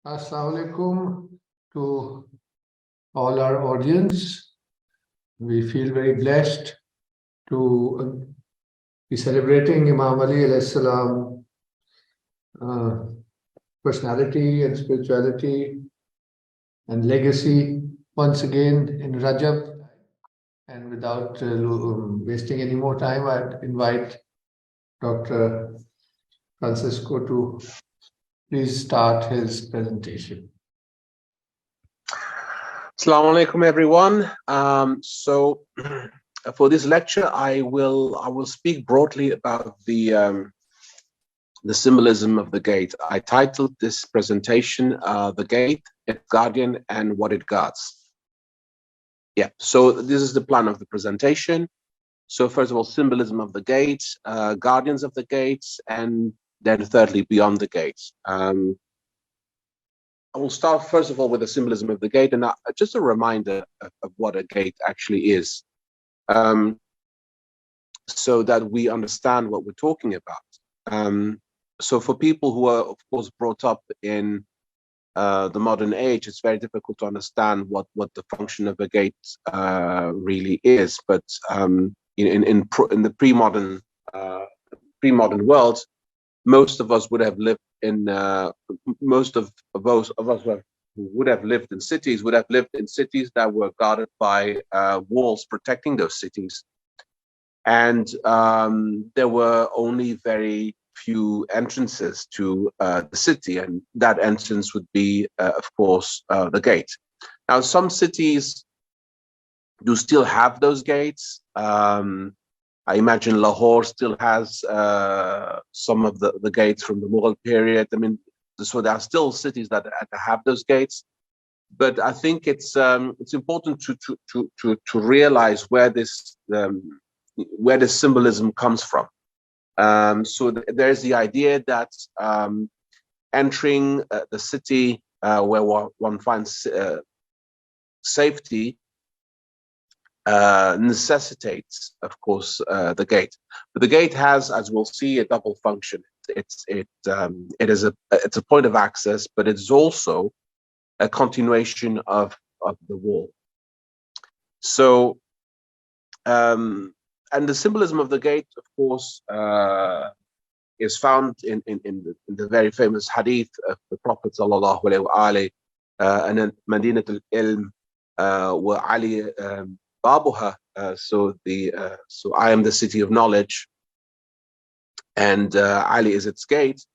Assalamu alaikum to all our audience. We feel very blessed to be celebrating Imam Ali alayhi salam personality and spirituality and legacy once again in Rajab. And without wasting any more time, I'd invite Dr. Francisco to please start his presentation. Assalamu alaikum, everyone. For this lecture, I will speak broadly about the symbolism of the gate. I titled this presentation "The Gate, Its Guardian, and What It Guards." Yeah. So this is the plan of the presentation. So first of all, symbolism of the gates, guardians of the gates, and then thirdly, beyond the gates. I will start first of all with the symbolism of the gate, and just a reminder of what a gate actually is, so that we understand what we're talking about. So for people who are, of course, brought up in the modern age, it's very difficult to understand what the function of a gate really is. But in the pre-modern world, most of us would have lived in most of us who would have lived in cities that were guarded by walls protecting those cities, and there were only very few entrances to the city, and that entrance would be, of course, the gate. Now, some cities do still have those gates. I imagine Lahore still has some of the gates from the Mughal period. I mean, so there are still cities that have those gates, but I think it's important to realize where this symbolism comes from. So there's the idea that entering the city where one finds safety necessitates, of course, the gate. But the gate has, as we'll see, a double function. It's a point of access, but it's also a continuation of the wall. So, and the symbolism of the gate, of course, is found in the very famous hadith of the Prophet sallallahu alaihi wasallam, and Madinat al-Ilm wa Ali 𝑏َابُهَا. So I am the city of knowledge, and Ali is its gate.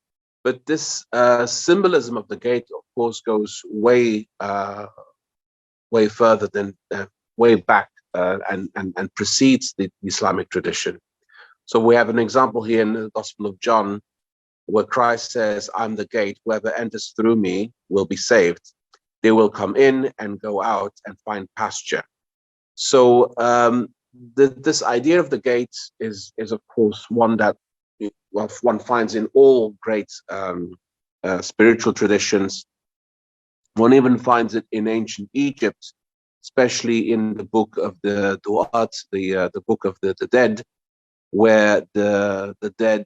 But this symbolism of the gate, of course, goes way further than way back. And precedes the Islamic tradition. So we have an example here in the Gospel of John, where Christ says, "I'm the gate. Whoever enters through me will be saved. They will come in and go out and find pasture." So this idea of the gate is of course one that one finds in all great spiritual traditions. One even finds it in ancient Egypt, especially in the book of the Du'at, the book of the dead, where the dead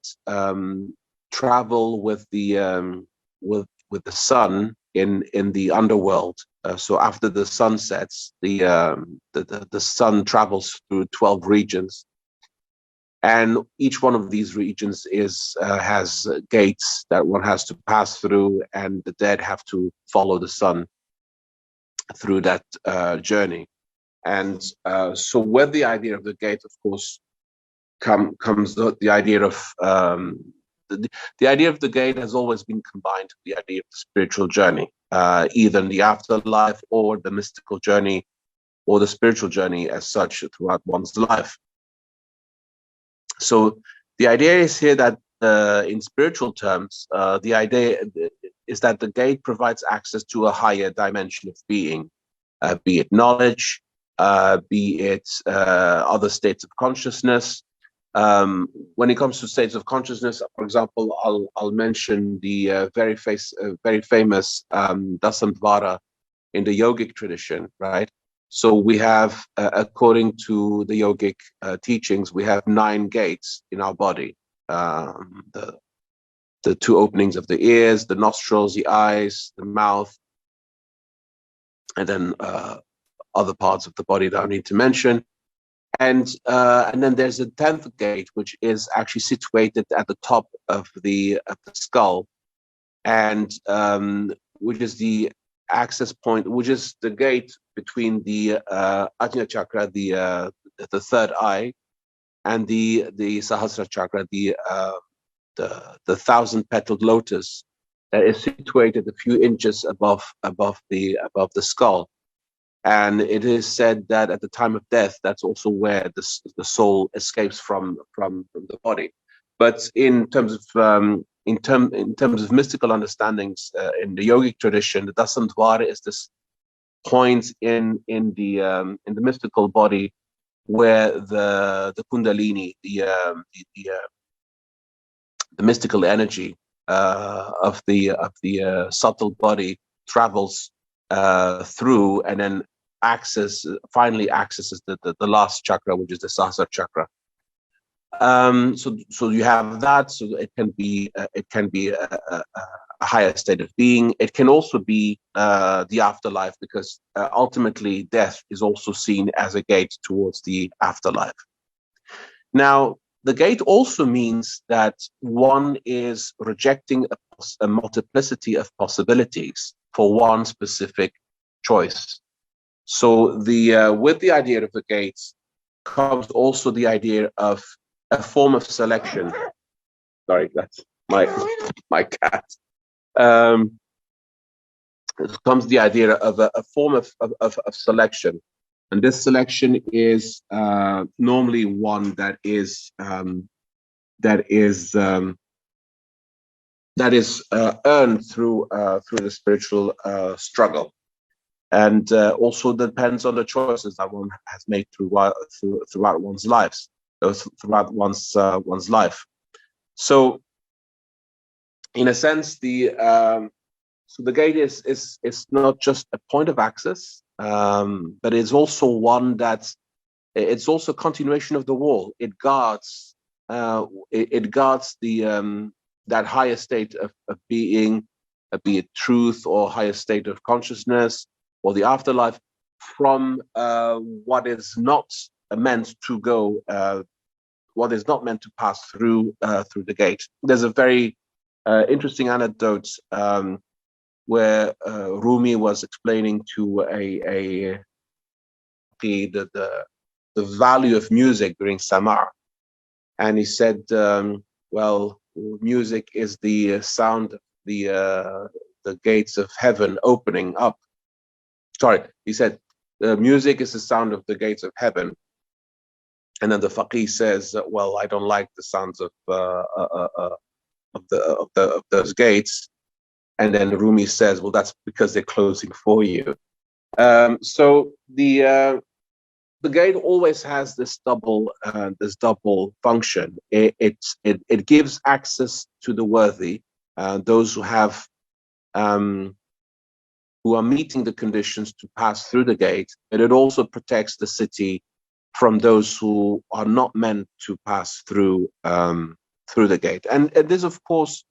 travel with the sun in the underworld. So after the sun sets, the sun travels through 12 regions, and each one of these regions has gates that one has to pass through, and the dead have to follow the sun through that journey. And so where the idea of the gate, of course, comes the idea of the idea of the gate has always been combined with the idea of the spiritual journey, either in the afterlife or the mystical journey or the spiritual journey as such throughout one's life. So the idea is here that in spiritual terms, the idea is that the gate provides access to a higher dimension of being, be it knowledge, be it other states of consciousness. When it comes to states of consciousness, for example, I'll mention the very famous Dasamdvara in the yogic tradition, right? So we have, according to the yogic teachings, we have 9 gates in our body. two openings of the ears, the nostrils, the eyes, the mouth, and then other parts of the body that I need to mention. And then there's a 10th gate, which is actually situated at the top of the skull, and which is the access point, which is the gate between the Ajna chakra, the third eye, and the Sahasrara chakra, the 1,000-petaled lotus that is situated a few inches above the skull. And it is said that at the time of death, that's also where the soul escapes from the body. But in terms of mystical understandings in the yogic tradition, the 𝐵𝑒 is this point in the mystical body where the Kundalini, the mystical energy of the subtle body travels through, and then finally accesses the last chakra, which is the Sahasrara chakra. So you have that. So it can be a higher state of being. It can also be the afterlife, because ultimately death is also seen as a gate towards the afterlife. Now, the gate also means that one is rejecting a multiplicity of possibilities for one specific choice. So with the idea of the gates comes also the idea of a form of selection. Sorry, that's my cat. It comes the idea of a form of selection, and this selection is normally one that is earned through the spiritual struggle. And also depends on the choices that one has made throughout one's lives, throughout one's life. So, in a sense, the gate is not just a point of access, but it's also one it's also a continuation of the wall. It guards the that higher state of being, be it truth or higher state of consciousness, or the afterlife, from what is not meant to go, what is not meant to pass through the gate. There's a very interesting anecdote where Rumi was explaining to the value of music during Samar, and he said, well, music is the sound of the gates of heaven opening up. Sorry, he said, music is the sound of the gates of heaven. And then the faqih says, well, I don't like the sounds of those gates. And then Rumi says, well, that's because they're closing for you. So the gate always has this double function. It gives access to the worthy, those who have who are meeting the conditions to pass through the gate, but it also protects the city from those who are not meant to pass through the gate. And this, of course,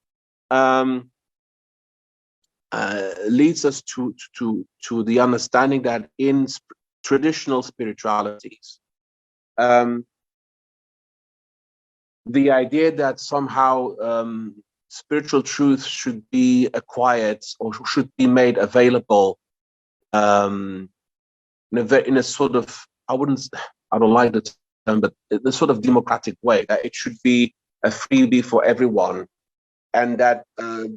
leads us to the understanding that in traditional spiritualities, the idea that somehow spiritual truth should be acquired or should be made available in a sort of, I don't like the term, but the sort of democratic way, that it should be a freebie for everyone, and that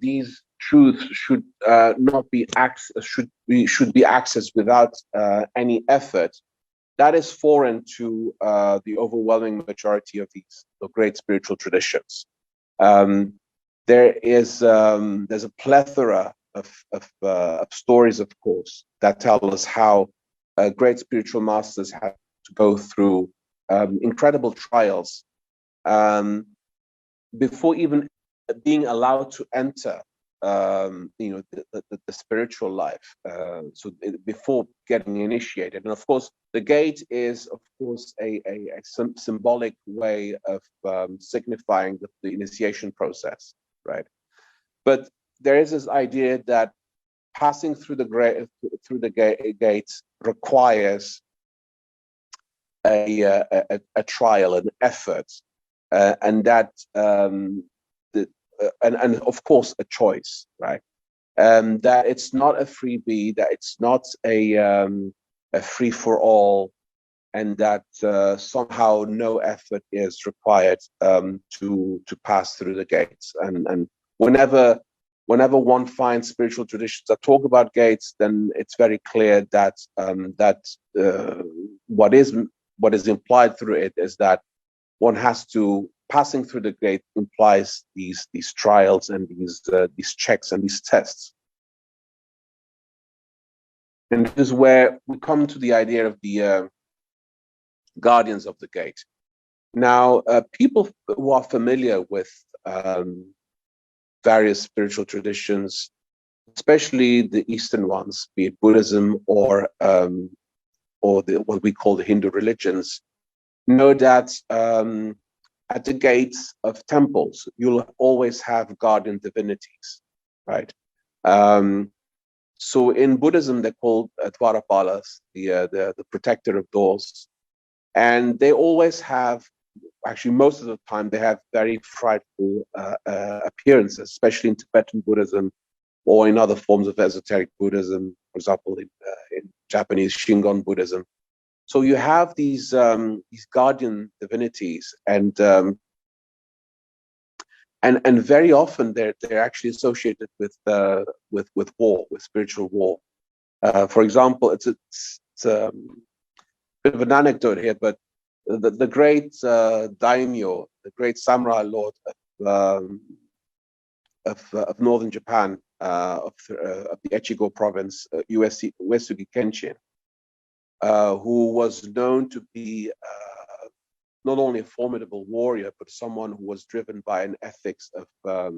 these truths should not be should be accessed without any effort. That is foreign to the overwhelming majority of these great spiritual traditions. There's a plethora of stories, of course, that tell us how great spiritual masters had to go through incredible trials before even being allowed to enter the spiritual life, before getting initiated. And of course, the gate is, of course, a symbolic way of signifying the initiation process, right? But there is this idea that passing through the gates requires a trial, an effort, and that and of course a choice, right? That it's not a freebie, that it's not a free for all, and that somehow no effort is required to pass through the gates. And whenever one finds spiritual traditions that talk about gates, then it's very clear that what is implied through it is that one has to, passing through the gate implies these trials and these checks and these tests. And this is where we come to the idea of the guardians of the gate. Now, people who are familiar with various spiritual traditions, especially the Eastern ones, be it Buddhism or what we call the Hindu religions, know that at the gates of temples, you'll always have guardian divinities, right? So in Buddhism, they're called 𝑡ℎ𝑒𝑟𝑢𝑡ℎ, the protector of doors. And they always have, actually most of the time, they have very frightful appearances, especially in Tibetan Buddhism or in other forms of esoteric Buddhism, for example, in Japanese Shingon Buddhism. So you have these guardian divinities, and very often they're actually associated with war, with spiritual war. For example, it's a bit of an anecdote here, but the great daimyo, the great samurai lord of northern Japan, of the Echigo province, Uesugi Kenshin, who was known to be not only a formidable warrior, but someone who was driven by an ethics of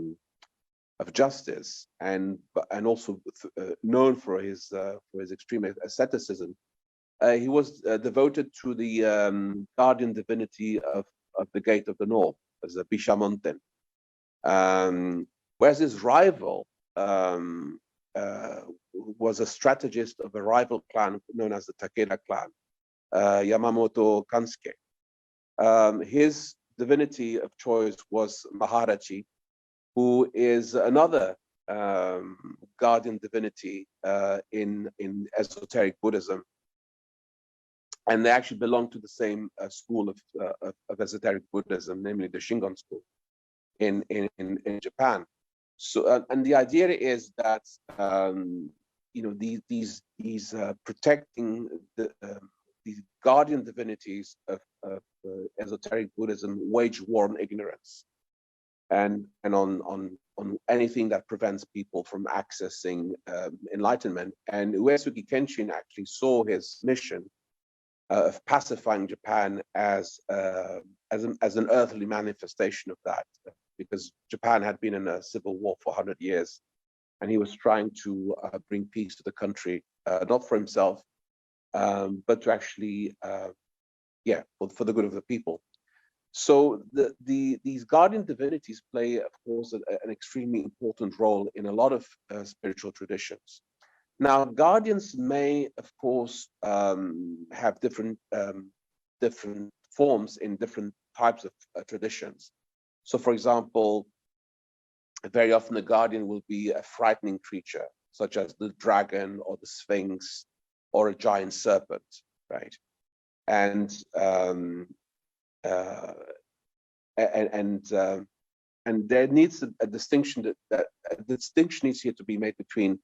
justice, and also known for his extreme asceticism. He was devoted to the guardian divinity of the Gate of the North, as the Bishamonten. Whereas his rival was a strategist of a rival clan known as the Takeda clan, Yamamoto Kansuke. His divinity of choice was Maharaji, who is another guardian divinity in esoteric Buddhism. And they actually belong to the same school of esoteric Buddhism, namely the Shingon school in Japan. So, and the idea is that these protecting these guardian divinities of esoteric Buddhism wage war on ignorance, and on anything that prevents people from accessing enlightenment. And Uesugi Kenshin actually saw his mission of pacifying Japan as an earthly manifestation of that, because Japan had been in a civil war for 100 years, and he was trying to bring peace to the country, not for himself, but to actually, for the good of the people. So these guardian divinities play, of course, an extremely important role in a lot of spiritual traditions. Now, guardians may, of course, have different forms in different types of traditions. So, for example, very often the guardian will be a frightening creature, such as the dragon or the sphinx or a giant serpent, right? And there needs a distinction that a distinction needs here to be made between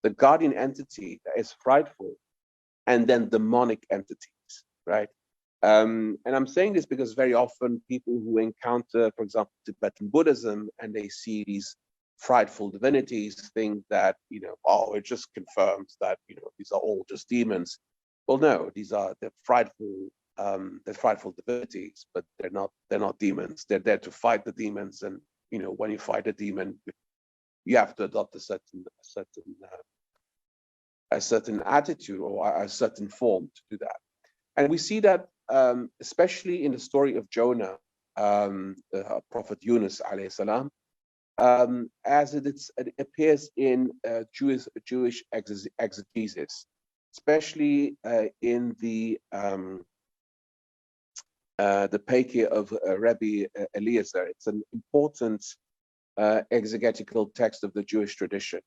the guardian entity that is frightful and then demonic entities, right? And I'm saying this because very often people who encounter, for example, Tibetan Buddhism, and they see these frightful divinities think that, it just confirms that, these are all just demons. Well, no, they're frightful divinities, but they're not demons. They're there to fight the demons. And, when you fight a demon, you have to adopt a certain attitude or a certain form to do that. And we see that especially in the story of Jonah, Prophet Yunus alayhi salam, as it appears in Jewish exegesis, especially in the Pekeh of Rabbi Eliezer. It's an important exegetical text of the Jewish tradition.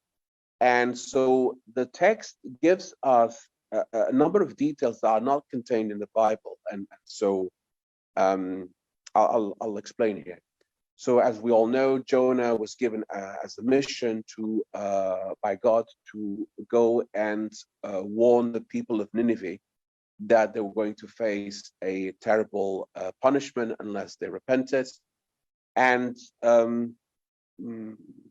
And so the text gives us a number of details that are not contained in the Bible. And so I'll explain here. So as we all know, Jonah was given as a mission to by God to go and warn the people of Nineveh that they were going to face a terrible punishment unless they repented. And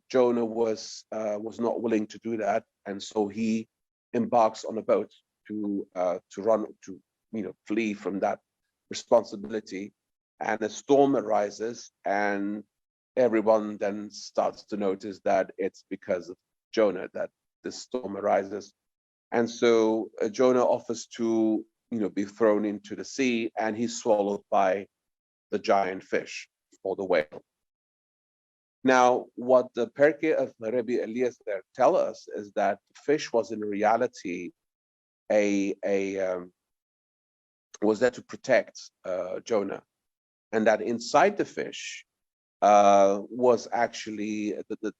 Jonah was not willing to do that, and so he embarks on a boat to flee from that responsibility. And a storm arises, and everyone then starts to notice that it's because of Jonah that this storm arises. And so Jonah offers to be thrown into the sea, and he's swallowed by the giant fish or the whale. Now, what the Pekeh of Rabbi Eliezer tell us is that the fish was in reality was there to protect Jonah, and that inside the fish was actually the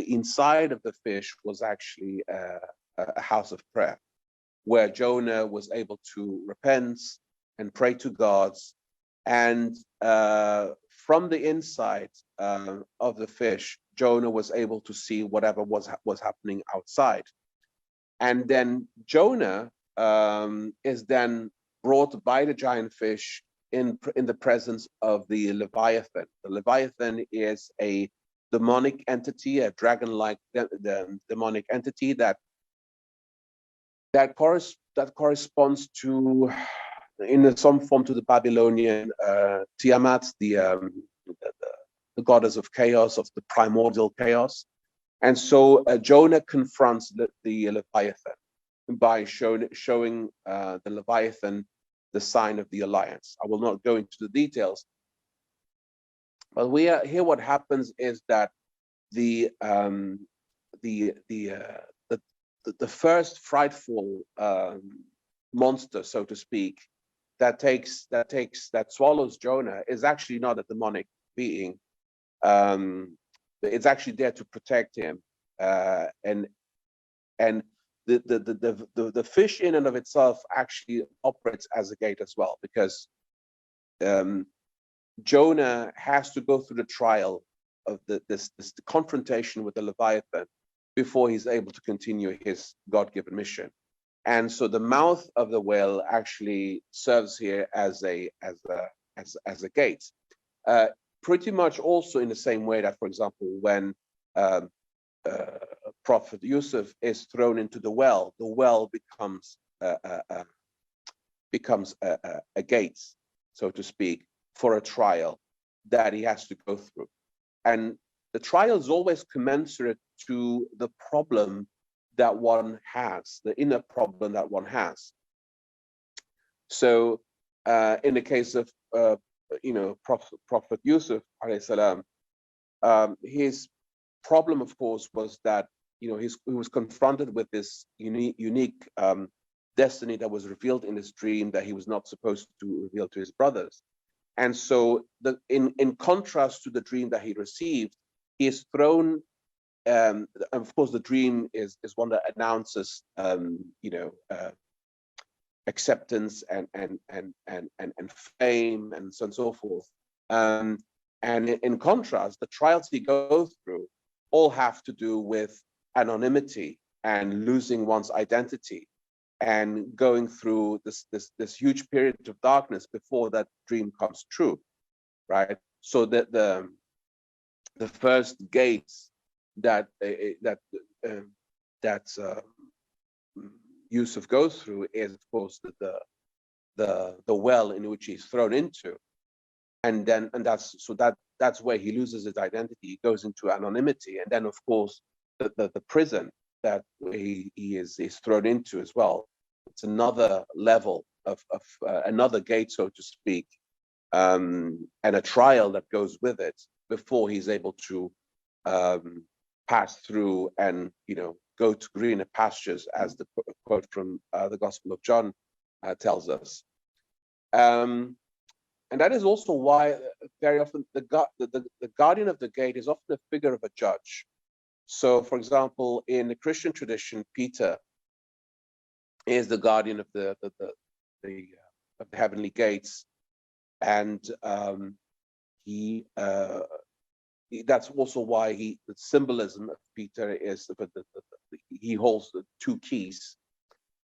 inside of the fish was actually a house of prayer, where Jonah was able to repent and pray to God, and from the inside of the fish, Jonah was able to see whatever was happening outside. And then Jonah is then brought by the giant fish in the presence of the Leviathan. The Leviathan is a demonic entity, a dragon-like demonic entity that corresponds to, in some form, to the Babylonian Tiamat, the goddess of chaos, of the primordial chaos. And so Jonah confronts the Leviathan by showing the Leviathan the sign of the alliance. I will not go into the details, but here what happens is that the first frightful monster, so to speak, that swallows Jonah is actually not a demonic being. It's actually there to protect him, and the fish in and of itself actually operates as a gate as well, because Jonah has to go through the trial of this confrontation with the Leviathan before he's able to continue his God-given mission. And so the mouth of the whale actually serves here as a gate. Pretty much also in the same way that, for example, when Prophet Yusuf is thrown into the well becomes a gate, so to speak, for a trial that he has to go through. And the trial is always commensurate to the problem that one has, the inner problem that one has. So in the case of Prophet Yusuf alayhi salam, his problem, of course, was that he was confronted with this unique destiny that was revealed in his dream that he was not supposed to reveal to his brothers. And so in contrast to the dream that he received, he is thrown, of course the dream is one that announces acceptance and fame and so on and so forth. And in contrast, the trials he goes through all have to do with anonymity and losing one's identity and going through this huge period of darkness before that dream comes true, right? So that the first gates that Yusuf goes through is, of course, the well in which he's thrown into, and that's where he loses his identity. He goes into anonymity, and then, of course, the prison that he is thrown into as well. It's another level of another gate, so to speak, and a trial that goes with it before he's able to pass through and go to greener pastures, as the quote from the Gospel of John tells us. And that is also why very often the guardian of the gate is often a figure of a judge. So, for example, in the Christian tradition, Peter is the guardian of the heavenly gates, and that's also why the symbolism of Peter is he holds the two keys,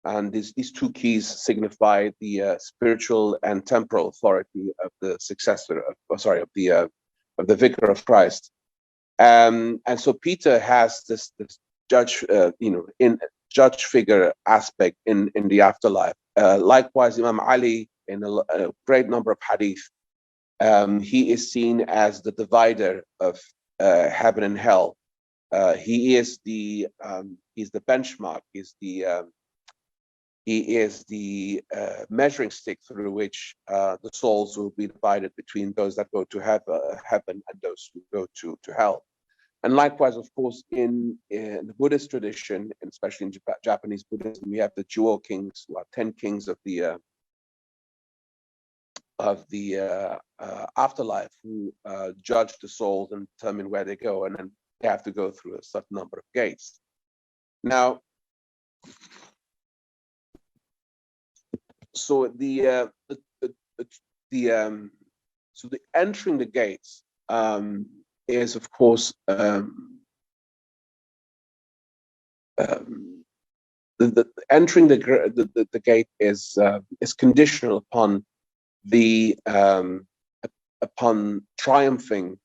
and these two keys signify the spiritual and temporal authority of the successor of the vicar of Christ. And so Peter has this judge, in judge figure aspect in the afterlife. Likewise, Imam Ali, in a great number of hadith, he is seen as the divider of heaven and hell. He is he's the benchmark. He is the measuring stick through which the souls will be divided between those that go to heaven and those who go to hell. And likewise, of course, in the Buddhist tradition, and especially in Japanese Buddhism, we have the jewel kings, who are 10 kings of the afterlife, who judge the souls and determine where they go, and then they have to go through a certain number of gates. Now, so the entering the gates is, of course, the entering the gate is conditional upon upon triumphing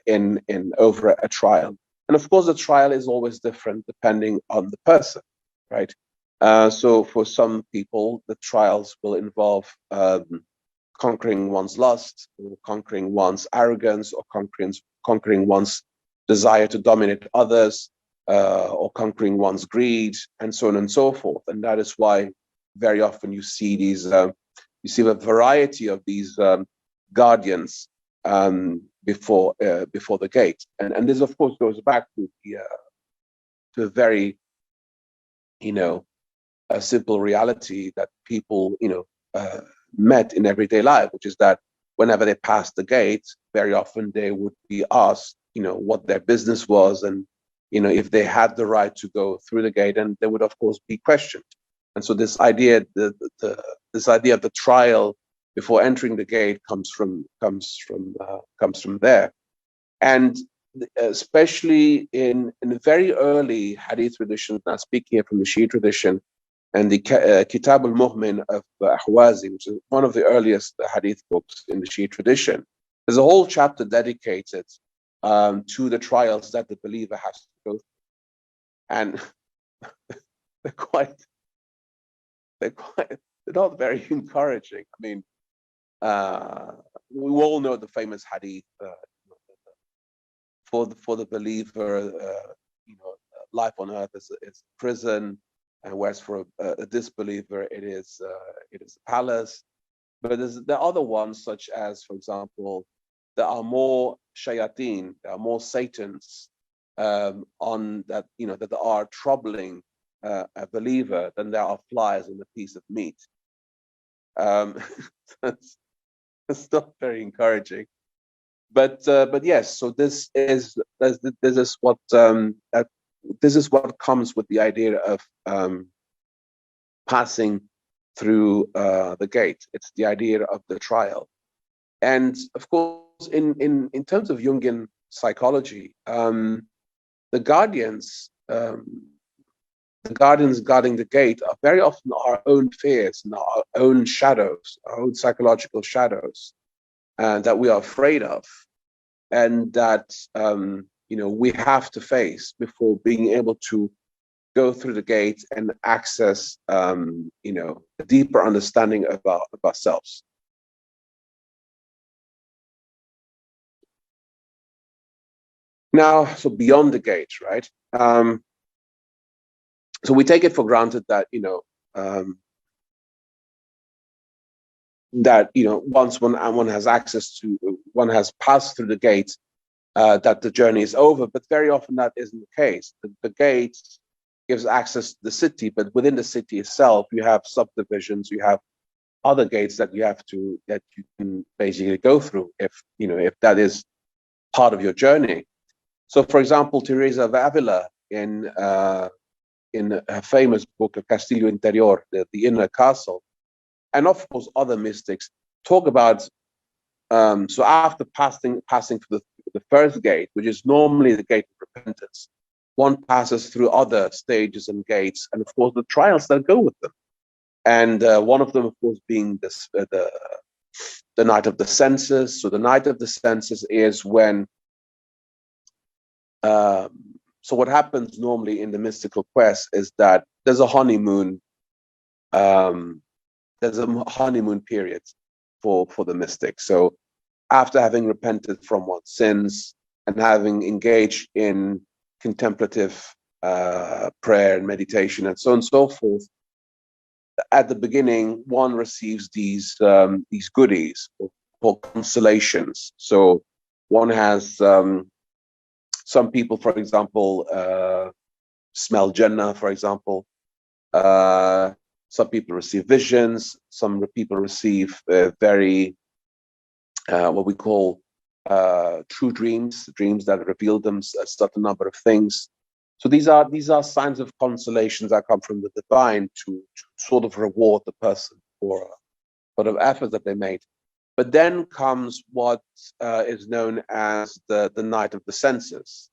in over a trial. And of course, the trial is always different depending on the person, right? So for some people, the trials will involve conquering one's lust, or conquering one's arrogance, or conquering one's desire to dominate others, or conquering one's greed, and so on and so forth. And that is why very often you see these, you see a variety of these guardians before the gate. And this, of course, goes back to a very, a simple reality that people, met in everyday life, which is that whenever they passed the gate, very often they would be asked, what their business was, and if they had the right to go through the gate, and they would, of course, be questioned. And so this idea, this idea of the trial before entering the gate comes from there, and especially in the very early hadith tradition. Now, speaking here from the Shia tradition, and the Kitab al-Mu'min of Ahwazi, which is one of the earliest hadith books in the Shia tradition, there's a whole chapter dedicated to the trials that the believer has to go through, and they're not very encouraging. I mean, we all know the famous hadith for the believer, life on earth is prison, and whereas for a disbeliever it is a palace. But there are other ones, such as, for example, there are more shayateen, there are more satans on that, that are troubling a believer than there are flies on a piece of meat. It's not very encouraging, but yes. So this is what comes with the idea of passing through the gate. It's the idea of the trial, and of course, in terms of Jungian psychology, the guardians guarding the gate are very often our own fears and our own shadows, our own psychological shadows, that we are afraid of, and that we have to face before being able to go through the gate and access a deeper understanding of ourselves. Now, so beyond the gate, right? So we take it for granted that once one has access to, one has passed through the gate, that the journey is over, but very often that isn't the case. The gate gives access to the city, but within the city itself, you have subdivisions, you have other gates that you can basically go through if that is part of your journey. So, for example, Teresa of Avila in her famous book, Castillo Interior, the Inner Castle, and of course other mystics talk about. So after passing through the first gate, which is normally the gate of repentance, one passes through other stages and gates, and of course the trials that go with them. And one of them, of course, being the night of the senses. So the night of the senses is when. So what happens normally in the mystical quest is that there's a honeymoon. There's a honeymoon period for the mystic. So after having repented from one's sins and having engaged in contemplative prayer and meditation and so on and so forth, at the beginning one receives these goodies or consolations. So one has some people, for example, smell Jannah, for example. Some people receive visions. Some people receive very what we call true dreams that reveal them a certain number of things. So these are signs of consolations that come from the divine to sort of reward the person for the effort that they made. But then comes what is known as the night of the senses.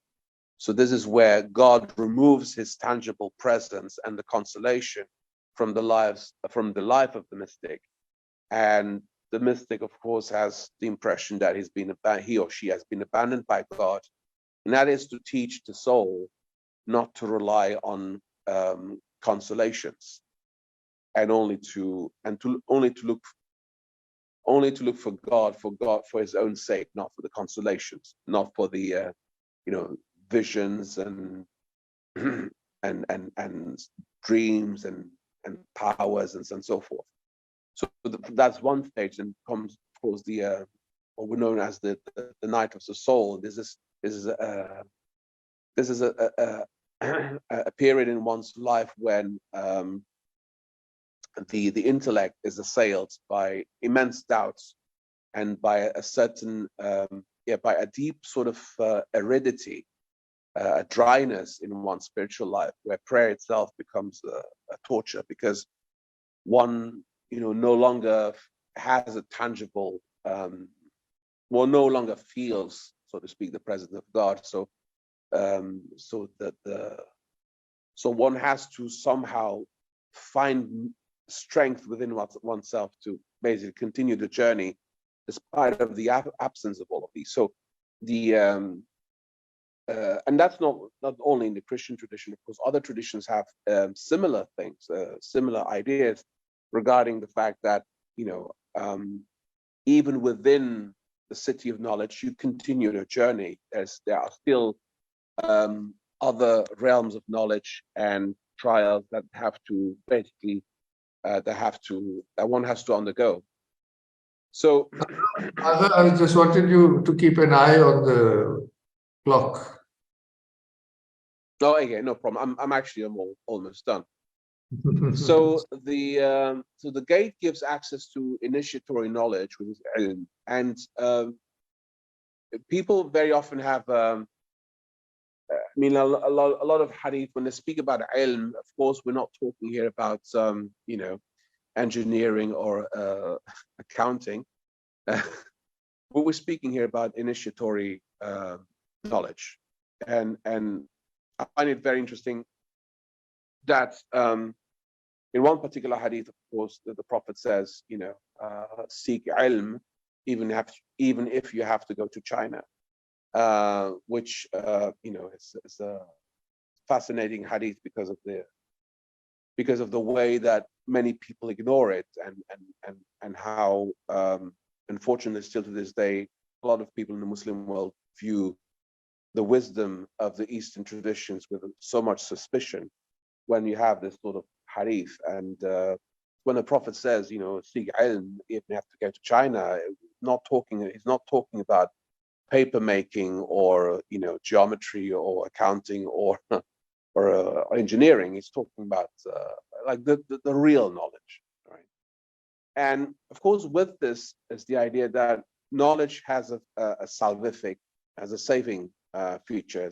So this is where God removes his tangible presence and the consolation from the life of the mystic, and the mystic, of course, has the impression that he or she has been abandoned by God, and that is to teach the soul not to rely on consolations, and only to look for God for his own sake, not for the consolations, not for the visions and dreams and powers and so forth. So that's one stage, and comes, of course, what we're known as the night of the soul. This is a period in one's life when the intellect is assailed by immense doubts and by a certain by a deep sort of aridity, a dryness in one's spiritual life, where prayer itself becomes a torture, because one no longer has a tangible no longer feels, so to speak, the presence of God. So one has to somehow find strength within oneself to basically continue the journey despite of the absence of all of these. So and that's not only in the Christian tradition. Of course, other traditions have similar things, similar ideas regarding the fact that even within the city of knowledge, you continue your journey. There are still other realms of knowledge and trials that have to basically that one has to undergo. So I just wanted you to keep an eye on the clock. Oh, okay, no problem. I'm actually almost done. So the gate gives access to initiatory knowledge, which is ilm, and people very often have. I mean, a lot of hadith, when they speak about ilm, of course, we're not talking here about engineering or accounting. But we're speaking here about initiatory knowledge, and I find it very interesting that in one particular hadith, of course, the Prophet says, seek ilm, even if you have to go to China, which is a fascinating hadith because of the way that many people ignore it, and how unfortunately still to this day a lot of people in the Muslim world view the wisdom of the Eastern traditions with so much suspicion when you have this sort of hadith. And when the Prophet says, seek ilm, if you have to go to China, he's not talking about paper making or geometry or accounting or engineering. He's talking about like the real knowledge, right? And of course, with this is the idea that knowledge has a salvific, has a saving feature,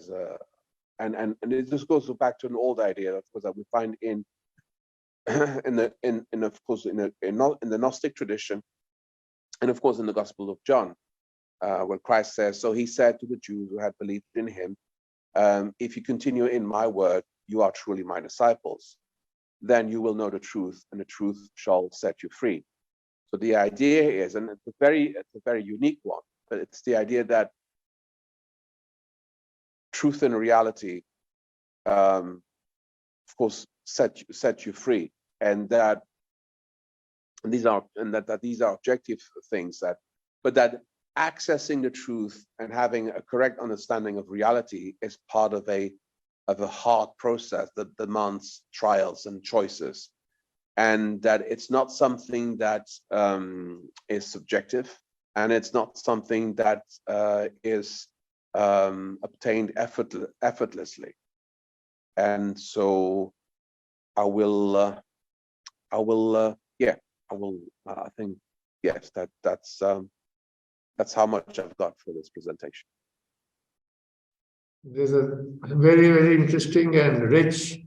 and it just goes back to an old idea, of course, that we find in the Gnostic tradition, and of course in the Gospel of John, where Christ says, "So he said to the Jews who had believed in him, if you continue in my word, you are truly my disciples. Then you will know the truth, and the truth shall set you free." So the idea is, and it's a very unique one, but it's the idea that truth and reality, of course, set you free, and that these are objective things, but that accessing the truth and having a correct understanding of reality is part of a hard process that demands trials and choices, and that it's not something that is subjective, and it's not something that is obtained effortlessly. And so I think, yes, that's how much I've got for this presentation. There's a very, very interesting and rich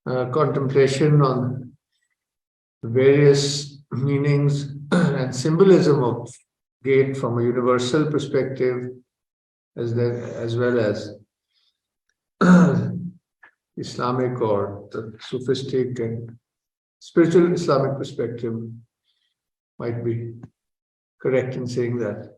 contemplation on various meanings and symbolism of gate from a universal perspective, as well as Islamic or the Sufistic and spiritual Islamic perspective. Might be correct in saying that.